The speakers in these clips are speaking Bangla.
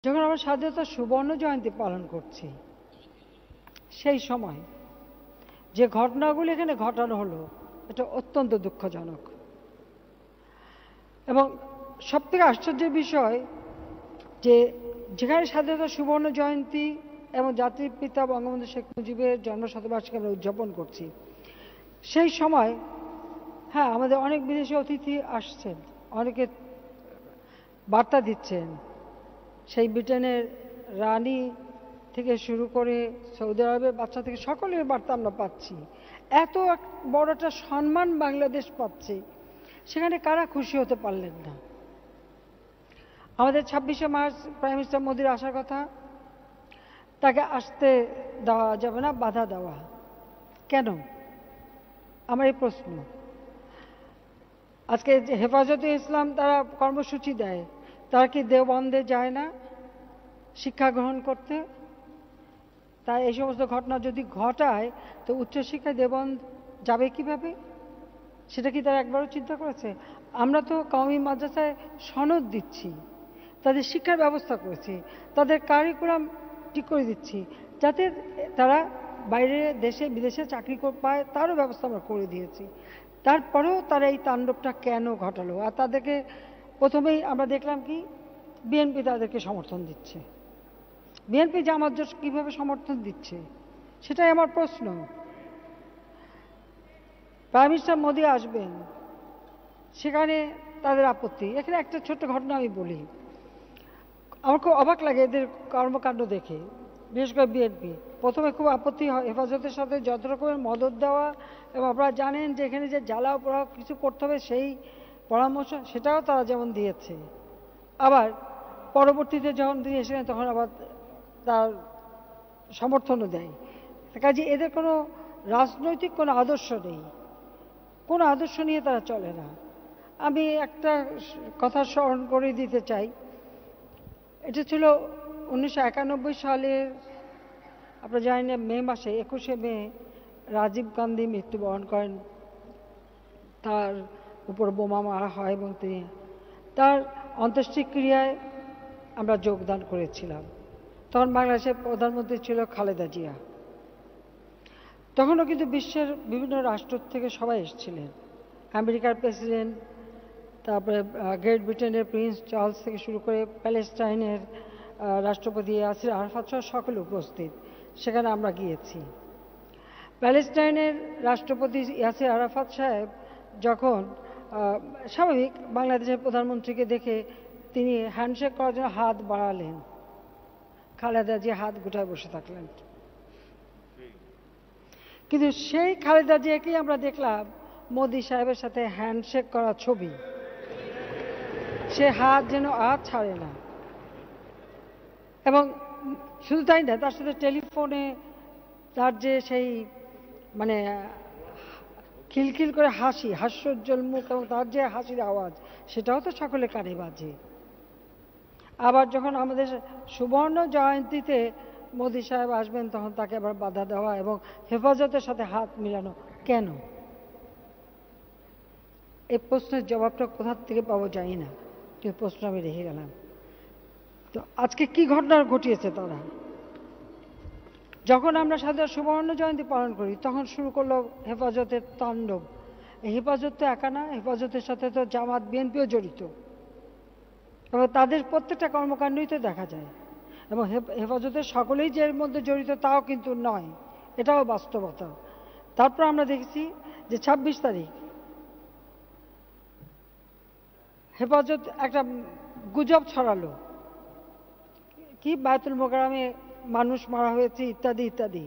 যখন আমরা স্বাধীনতা সুবর্ণ জয়ন্তী পালন করছি, সেই সময় যে ঘটনাগুলো এখানে ঘটানো হলো এটা অত্যন্ত দুঃখজনক। এবং সবথেকে আশ্চর্যের বিষয় যে যেখানে স্বাধীনতা সুবর্ণ জয়ন্তী এবং জাতির পিতা বঙ্গবন্ধু শেখ মুজিবের জন্মশতবার্ষিকী আমরা উদযাপন করছি, সেই সময় আমাদের অনেক বিদেশি অতিথি আসছেন, অনেকে বার্তা দিচ্ছেন, সেই ব্রিটেনের রানী থেকে শুরু করে সৌদি আরবের বাচ্চা থেকে সকলের বার্তা আমরা পাচ্ছি। এত বড় একটা সম্মান বাংলাদেশ পাচ্ছে, সেখানে কারা খুশি হতে পারলেন না? আমাদের 26শে মার্চ প্রাইম মিনিস্টার মোদির আসার কথা, তাকে আসতে দেওয়া যাবে না, বাধা দেওয়া কেন? আমার এই প্রশ্ন। আজকে হেফাজতে ইসলাম তারা কর্মসূচি দেয়, তারা কি দেওবন্দে যায় না শিক্ষা গ্রহণ করতে? তাই এই সমস্ত ঘটনা যদি ঘটায় তো উচ্চশিক্ষায় দেওবন্দ যাবে কিভাবে? সেটা কি তারা একবারও চিন্তা করেছে? আমরা তো কওমি মাদ্রাসায় সনদ দিচ্ছি, তাদের শিক্ষার ব্যবস্থা করেছি, তাদের কারিকুলাম ঠিক করে দিচ্ছি, যাতে তারা বাইরে দেশে বিদেশে চাকরি পায়, তারও ব্যবস্থা আমরা করে দিয়েছি। তারপরেও তারা এই তাণ্ডবটা কেন ঘটালো? আর তাদেরকে প্রথমেই আমরা দেখলাম কি বিএনপি তাদেরকে সমর্থন দিচ্ছে। বিএনপি জামাত জোট কীভাবে সমর্থন দিচ্ছে সেটাই আমার প্রশ্ন। প্রাইম মিনিস্টার মোদি আসবেন, সেখানে তাদের আপত্তি। এখানে একটা ছোট্ট ঘটনা আমি বলি, আমার খুব অবাক লাগে এদের কর্মকাণ্ড দেখে, বিশেষ করে বিএনপি। প্রথমে খুব আপত্তি হয় হেফাজতের সাথে যত রকমের মদত দেওয়া, এবং আপনারা জানেন যে এখানে যে জ্বালাও পোড়াও কিছু করতে হবে সেই পরামর্শ, সেটাও তারা যেমন দিয়েছে। আবার পরবর্তীতে যখন তিনি এসেছেন তখন আবার তার সমর্থনও দেয়। কাজে এদের কোনো রাজনৈতিক কোনো আদর্শ নেই, কোনো আদর্শ নিয়ে তারা চলে না। আমি একটা কথা স্মরণ করে দিতে চাই। এটা ছিল 1991 সালের, আপনারা জানেন না, মে মাসে 21শে মে রাজীব গান্ধী মৃত্যুবরণ করেন। তার উপর বোমা মারা হয় এবং তিনি তার অন্ত্যেষ্টিক্রিয়ায় আমরা যোগদান করেছিলাম। তখন বাংলাদেশের প্রধানমন্ত্রী ছিল খালেদা জিয়া। তখনও কিন্তু বিশ্বের বিভিন্ন রাষ্ট্র থেকে সবাই এসেছিলেন, আমেরিকার প্রেসিডেন্ট, তারপরে গ্রেট ব্রিটেনের প্রিন্স চার্লস থেকে শুরু করে প্যালেস্টাইনের রাষ্ট্রপতি ইয়াসির আরাফাত সহ সকলে উপস্থিত। সেখানে আমরা গিয়েছি। প্যালেস্টাইনের রাষ্ট্রপতি ইয়াসির আরাফাত সাহেব যখন স্বাভাবিক বাংলাদেশের প্রধানমন্ত্রীকে দেখে তিনি হ্যান্ডশেক করার জন্য হাত বাড়ালেন, খালেদা জিয়া হাত গুটায় বসে থাকলেন। কিন্তু সেই খালেদা জিয়াকেই আমরা দেখলাম মোদি সাহেবের সাথে হ্যান্ডশেক করা ছবি, সে হাত যেন আর ছাড়ে না। এবং শুধু তাই না, তার সাথে টেলিফোনে তার যে সেই মানে খিলখিল করে হাসি, হাস্যোজ্জ্বল মুখ এবং তার যে হাসির আওয়াজ, সেটাও তো সকলে কানে বাজে। আবার যখন আমাদের সুবর্ণ জয়ন্তীতে মোদি সাহেব আসবেন তখন তাকে আবার বাধা দেওয়া এবং হেফাজতের সাথে হাত মিলানো কেন? এই প্রশ্নের জবাবটা কোথা থেকে পাবো জানি না, কিন্তু প্রশ্ন আমি রেখে গেলাম। তো আজকে কি ঘটনা ঘটিয়েছে তারা? যখন আমরা স্বাধীনতা সুবর্ণ জয়ন্তী পালন করি তখন শুরু করলো হেফাজতের তাণ্ডব। হেফাজত তো একা না, হেফাজতের সাথে তো জামাত বিএনপিও জড়িত, এবং তাদের প্রত্যেকটা কর্মকাণ্ডই তো দেখা যায়। এবং হেফাজতের সকলেই যে এর মধ্যে জড়িত তাও কিন্তু নয়, এটাও বাস্তবতা। তারপর আমরা দেখেছি যে 26 তারিখ হেফাজত একটা গুজব ছড়ালো কি বায়তুল মোকাররমে মানুষ মারা হয়েছে ইত্যাদি ইত্যাদি,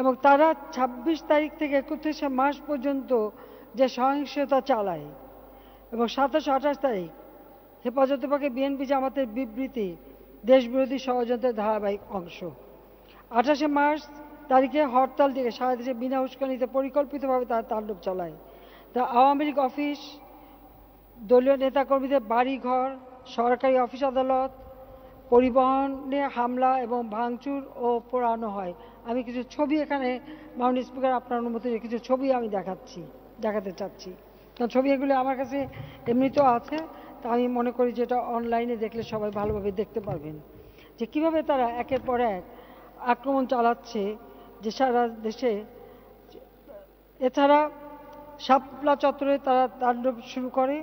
এবং তারা 26 তারিখ থেকে 31শে মার্চ পর্যন্ত যে সহিংসতা চালায়, এবং 27-28 তারিখ হেফাজতের পক্ষে বিএনপি জামাতের বিবৃতি দেশবিরোধী ষড়যন্ত্রের ধারাবাহিক অংশ। 28শে মার্চ তারিখে হরতাল থেকে সারা দেশে বিনা উস্কানিতে পরিকল্পিতভাবে তারা তাণ্ডব চালায়। তা আওয়ামী লীগ অফিস, দলীয় নেতাকর্মীদের বাড়িঘর, সরকারি অফিস আদালত, পরিবহনে হামলা এবং ভাঙচুর ও পোড়ানো হয়। আমি কিছু ছবি এখানে মাননীয় স্পিকার আপনার অনুমতি কিছু ছবি আমি দেখাতে চাচ্ছি, কারণ ছবি এগুলো আমার কাছে এমনিতেও আছে, তা আমি মনে করি যে এটা অনলাইনে দেখলে সবাই ভালোভাবে দেখতে পারবেন। যে কিভাবে তারা একের পর এক আক্রমণ চালাচ্ছে যে সারা দেশে। এছাড়া শাপলা চত্বরে তারা তাণ্ডব শুরু করে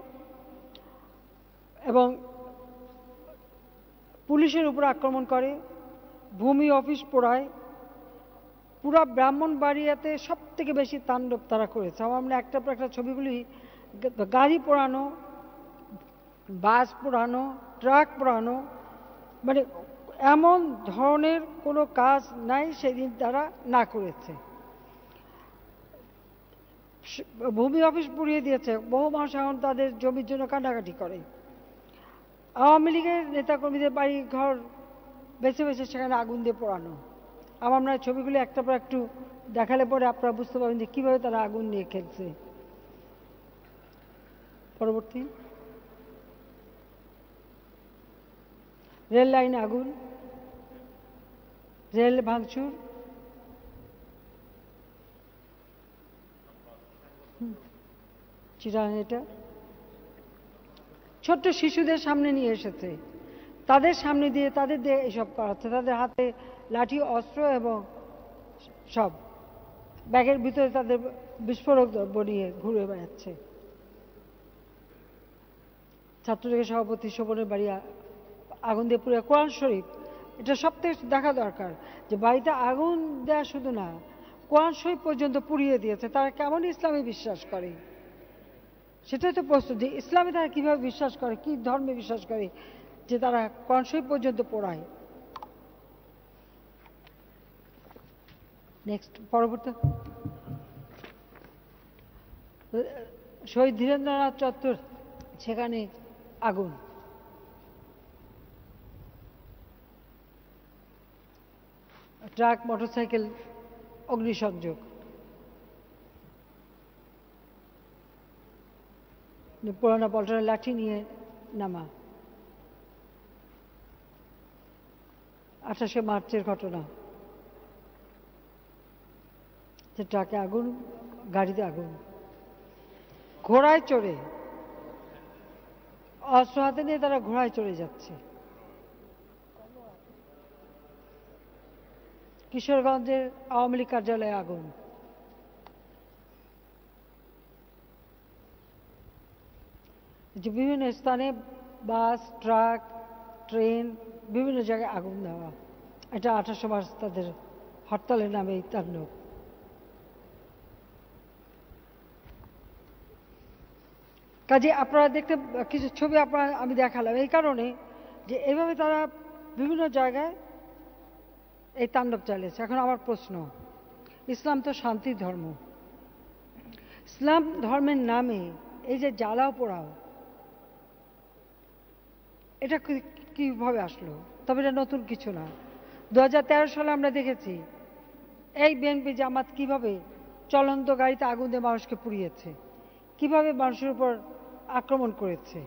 এবং পুলিশের উপর আক্রমণ করে, ভূমি অফিস পোড়ায়। পুরা ব্রাহ্মণবাড়িয়াতে সব থেকে বেশি তাণ্ডব তারা করেছে। আমরা একটা পর একটা ছবিগুলি, গাড়ি পোড়ানো, বাস পোড়ানো, ট্রাক পোড়ানো, মানে এমন ধরনের কোনো কাজ নাই সেদিন তারা না করেছে। ভূমি অফিস পুড়িয়ে দিয়েছে, বহু মানুষ এখন তাদের জমির জন্য কান্নাকাটি করে। আওয়ামী লীগের নেতাকর্মীদের বাড়ি ঘর বেছে বেছে সেখানে আগুন দিয়ে পোড়ানো। আমরা ছবিগুলি একটা পর একটু দেখালে পরে আপনারা বুঝতে পারবেন যে কীভাবে তারা আগুন নিয়ে খেলছে। পরবর্তী, রেল লাইনে আগুন, রেল ভাঙচুর, চিরাং, এটা ছোট্ট শিশুদের সামনে নিয়ে এসেছে, তাদের সামনে দিয়ে তাদের দিয়ে এসব করাচ্ছে। তাদের হাতে লাঠি, অস্ত্র এবং সব ব্যাগের ভিতরে তাদের বিস্ফোরক দ্রব্য নিয়ে ঘুরে বেড়াচ্ছে। ছাত্রলীগের সভাপতি শোভনের বাড়ি আগুন দিয়ে পুরো, কোরআন শরীফ, এটা সব থেকে দেখা দরকার যে বাড়িতে আগুন দেওয়া শুধু না, কোরআন শরীফ পর্যন্ত পুড়িয়ে দিয়েছে। তারা কেমন ইসলামে বিশ্বাস করে সেটাই তো প্রশ্ন, যে ইসলামে তারা কিভাবে বিশ্বাস করে, কি ধর্মে বিশ্বাস করে যে তারা কোরআন শরীফ পর্যন্ত পড়ায়। নেক্সট, পরবর্তী, শহীদ ধীরেন্দ্রনাথ চত্বর, সেখানে আগুন। ট্রাক, মোটরসাইকেল অগ্নিসংযোগ। পুরানা পল্টনের লাঠি নিয়ে নামা। 28শে মার্চের ঘটনা, যে ট্রাকে আগুন, গাড়িতে আগুন, ঘোড়ায় চড়ে, অস্ত্র হাতে নিয়ে তারা ঘোড়ায় চড়ে যাচ্ছে। কিশোরগঞ্জের আওয়ামী লীগ কার্যালয়ে আগুন। যে বিভিন্ন স্থানে বাস, ট্রাক, ট্রেন, বিভিন্ন জায়গায় আগুন দেওয়া, এটা 28শে মার্চ তাদের হরতালের নামে এই তাণ্ডব। কাজে আপনারা দেখতে কিছু ছবি আমি দেখালাম এই কারণে যে এইভাবে তারা বিভিন্ন জায়গায় এই তাণ্ডব চালিয়েছে। এখন আমার প্রশ্ন, ইসলাম তো শান্তির ধর্ম, ইসলাম ধর্মের নামে এই যে জ্বালাও পোড়াও, এটা কিভাবে আসলো? তবে এটা নতুন কিছু না। 2013 সালে আমরা দেখেছি এই বিএনপি জামাত কিভাবে চলন্ত গাড়িতে আগুন দিয়ে মানুষকে পুড়িয়েছে, কিভাবে মানুষের উপর আক্রমণ করেছে,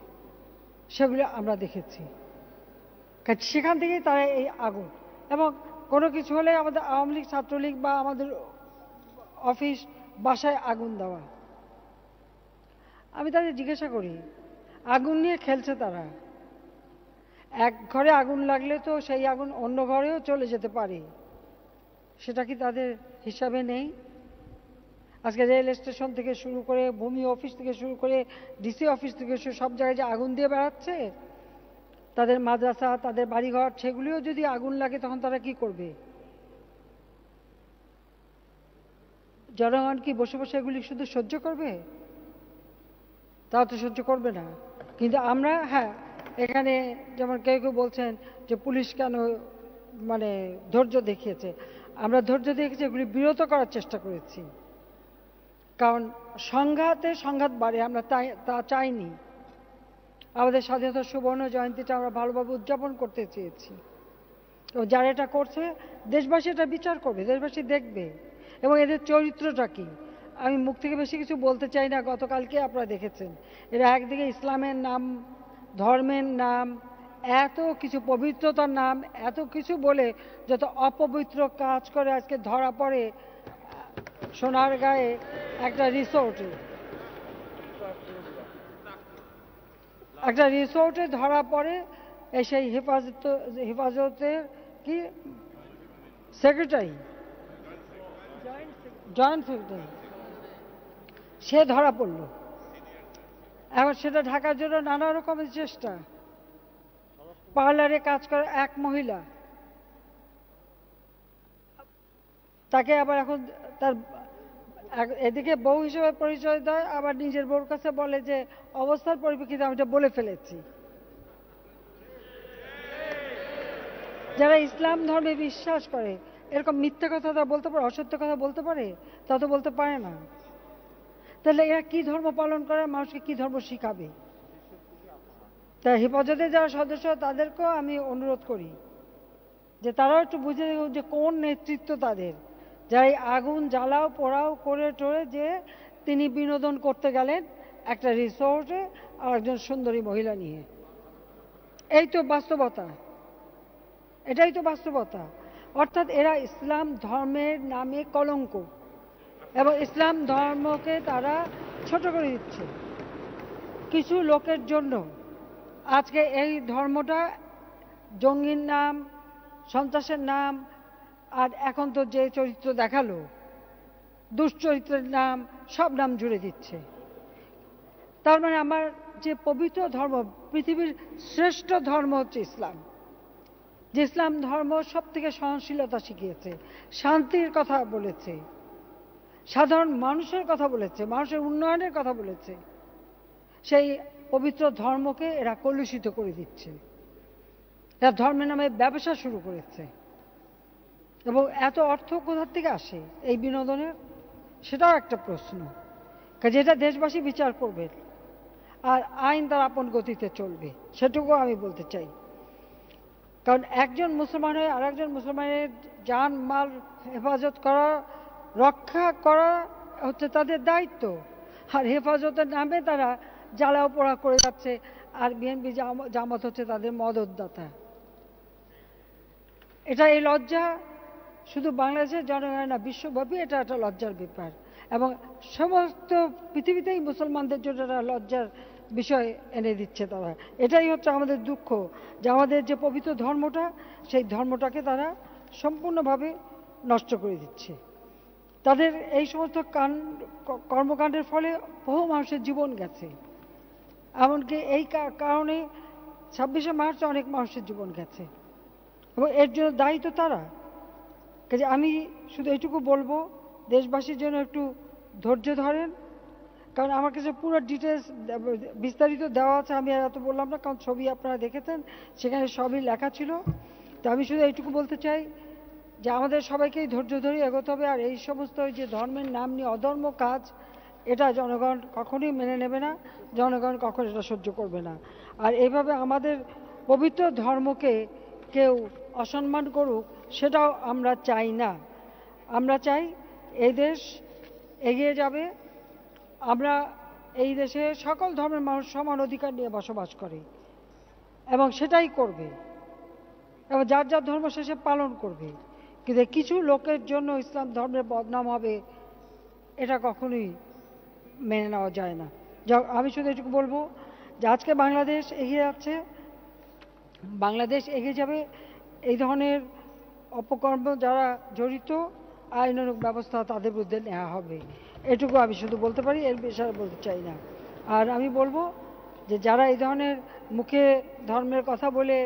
সেগুলো আমরা দেখেছি। সেখান থেকেই তারা এই আগুন, এবং কোনো কিছু হলে আমাদের আওয়ামী লীগ, ছাত্রলীগ বা আমাদের অফিস, বাসায় আগুন দেওয়া। আমি তাদের জিজ্ঞাসা করি, আগুন নিয়ে খেলছে তারা, এক ঘরে আগুন লাগলে তো সেই আগুন অন্য ঘরেও চলে যেতে পারে, সেটা কি তাদের হিসাবে নেই? আজকে রেল স্টেশন থেকে শুরু করে, ভূমি অফিস থেকে শুরু করে, ডিসি অফিস থেকে সব জায়গায় যে আগুন দিয়ে বেড়াচ্ছে, তাদের মাদ্রাসা, তাদের বাড়িঘর, সেগুলিও যদি আগুন লাগে তখন তারা কি করবে? জনগণ কি বসে বসে এগুলি শুধু সহ্য করবে? তারা তো সহ্য করবে না। কিন্তু আমরা, হ্যাঁ, এখানে যেমন কেউ কেউ বলছেন যে পুলিশ কেন মানে ধৈর্য দেখিয়েছে, আমরা ধৈর্য দেখেছি, এগুলি বিরত করার চেষ্টা করেছি। কারণ সংঘাত বাড়ে, আমরা তা চাইনি। আমাদের স্বাধীনতার সুবর্ণ জয়ন্তীটা আমরা ভালোভাবে উদযাপন করতে চেয়েছি। তো যারা এটা করছে, দেশবাসী এটা বিচার করবে, দেশবাসী দেখবে এবং এদের চরিত্রটা কি। আমি মুখ থেকে বেশি কিছু বলতে চাই না। গতকালকে আপনারা দেখেছেন এরা একদিকে ইসলামের নাম, ধর্মের নাম, এত কিছু পবিত্রতার নাম, এত কিছু বলে যত অপবিত্র কাজ করে আজকে ধরা পড়ে সোনারগাঁয়ে একটা রিসোর্টে ধরা পড়ে এই সেই হেফাজতের কি সেক্রেটারি, জয়েন্ট সেক্রেটারি, সে ধরা পড়ল। এখন সেটা ঢাকার জন্য নানা রকমের চেষ্টা। পার্লারে কাজ করে এক মহিলা, তাকে আবার এখন তার এদিকে বউ হিসেবে পরিচয় দেয়, আবার নিজের বউর কাছে বলে যে অবস্থার পরিপ্রেক্ষিতে আমি এটা বলে ফেলেছি। যারা ইসলাম ধর্মে বিশ্বাস করে এরকম মিথ্যা কথা তা বলতে পারে, অসত্য কথা বলতে পারে? তা তো বলতে পারে না। তাহলে এরা কি ধর্ম পালন করে, মানুষকে কি ধর্ম শিখাবে? তাই হেফাজতে যারা সদস্য তাদেরকেও আমি অনুরোধ করি যে তারাও একটু বুঝে দেখুন যে কোন নেতৃত্ব তাদের, যারা এই আগুন জ্বালাও পোড়াও করে টোরে যে তিনি বিনোদন করতে গেলেন একটা রিসোর্টে আর একজন সুন্দরী মহিলা নিয়ে। এই তো বাস্তবতা, এটাই তো বাস্তবতা। অর্থাৎ এরা ইসলাম ধর্মের নামে কলঙ্ক এবং ইসলাম ধর্মকে তারা ছোট করে দিচ্ছে কিছু লোকের জন্য। আজকে এই ধর্মটা জঙ্গির নাম, সন্ত্রাসের নাম, আর এখন তো যে চরিত্র দেখালো দুশ্চরিত্রের নাম, সব নাম জুড়ে দিচ্ছে। তার মানে আমার যে পবিত্র ধর্ম, পৃথিবীর শ্রেষ্ঠ ধর্ম হচ্ছে ইসলাম, যে ইসলাম ধর্ম সব থেকে সহনশীলতা শিখিয়েছে, শান্তির কথা বলেছে, সাধারণ মানুষের কথা বলেছে, মানুষের উন্নয়নের কথা বলেছে, সেই পবিত্র ধর্মকে এরা কলুষিত করে দিচ্ছে। এরা ধর্মের নামে ব্যবসা শুরু করেছে এবং এত অর্থ কোথার থেকে আসে এই বিনোদনের, সেটাও একটা প্রশ্ন। যেটা দেশবাসী বিচার করবে আর আইন তার আপন গতিতে চলবে, সেটুকু আমি বলতে চাই। কারণ একজন মুসলমান হয়ে আর একজন মুসলমানের জান মাল হেফাজত করা, রক্ষা করা হচ্ছে তাদের দায়িত্ব। আর হেফাজতের নামে তারা জ্বালাও পোড়া করে যাচ্ছে, আর বিএনপি জামাত হচ্ছে তাদের মদতদাতা। এটা এই লজ্জা শুধু বাংলাদেশের জনগণের না, বিশ্বব্যাপী এটা একটা লজ্জার ব্যাপার এবং সমস্ত পৃথিবীতেই মুসলমানদের জন্য একটা লজ্জার বিষয় এনে দিচ্ছে তারা। এটাই হচ্ছে আমাদের দুঃখ যে আমাদের যে পবিত্র ধর্মটা, সেই ধর্মটাকে তারা সম্পূর্ণভাবে নষ্ট করে দিচ্ছে। তাদের এই সমস্ত কর্মকাণ্ডের ফলে বহু মানুষের জীবন গেছে, এমনকি এই কারণে 26শে মার্চ অনেক মানুষের জীবন গেছে এবং এর জন্য দায়ী তো তারা। কাজে আমি শুধু এইটুকু বলবো, দেশবাসীর জন্য একটু ধৈর্য ধরেন, কারণ আমার কাছে পুরো ডিটেলস বিস্তারিত দেওয়া আছে, আমি আর এত বললাম না, কারণ ছবি আপনারা দেখেছেন, সেখানে সবই লেখা ছিল। তো আমি শুধু এইটুকু বলতে চাই যে আমাদের সবাইকেই ধৈর্য ধরে এগোতে হবে। আর এই সমস্ত যে ধর্মের নাম নিয়ে অধর্ম কাজ, এটা জনগণ কখনোই মেনে নেবে না, জনগণ কখনো এটা সহ্য করবে না। আর এইভাবে আমাদের পবিত্র ধর্মকে কেউ অসম্মান করুক, সেটাও আমরা চাই না। আমরা চাই এই দেশ এগিয়ে যাবে, আমরা এই দেশে সকল ধর্মের মানুষ সমান অধিকার নিয়ে বসবাস করে এবং সেটাই করবে এবং যার যার ধর্ম শেষে পালন করবে। কিন্তু কিছু লোকের জন্য ইসলাম ধর্মের বদনাম হবে, এটা কখনোই মেনে নেওয়া যায় না। আমি শুধু এটুকু বলবো যে আজকে বাংলাদেশ এগিয়ে যাচ্ছে, বাংলাদেশ এগিয়ে যাবে। এই ধরনের অপকর্ম যারা জড়িত, আইনানুগ ব্যবস্থা তাদের বিরুদ্ধে নেওয়া হবে, এটুকু আমি শুধু বলতে পারি, এর বিষয়ে বলতে চাই না। আর আমি বলবো যে যারা এই ধরনের মুখে ধর্মের কথা বলে,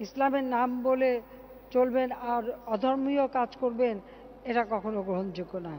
ইসলামের নাম বলে চলবেন আর অধর্মীয় কাজ করবেন, এটা কখনো গ্রহণযোগ্য না।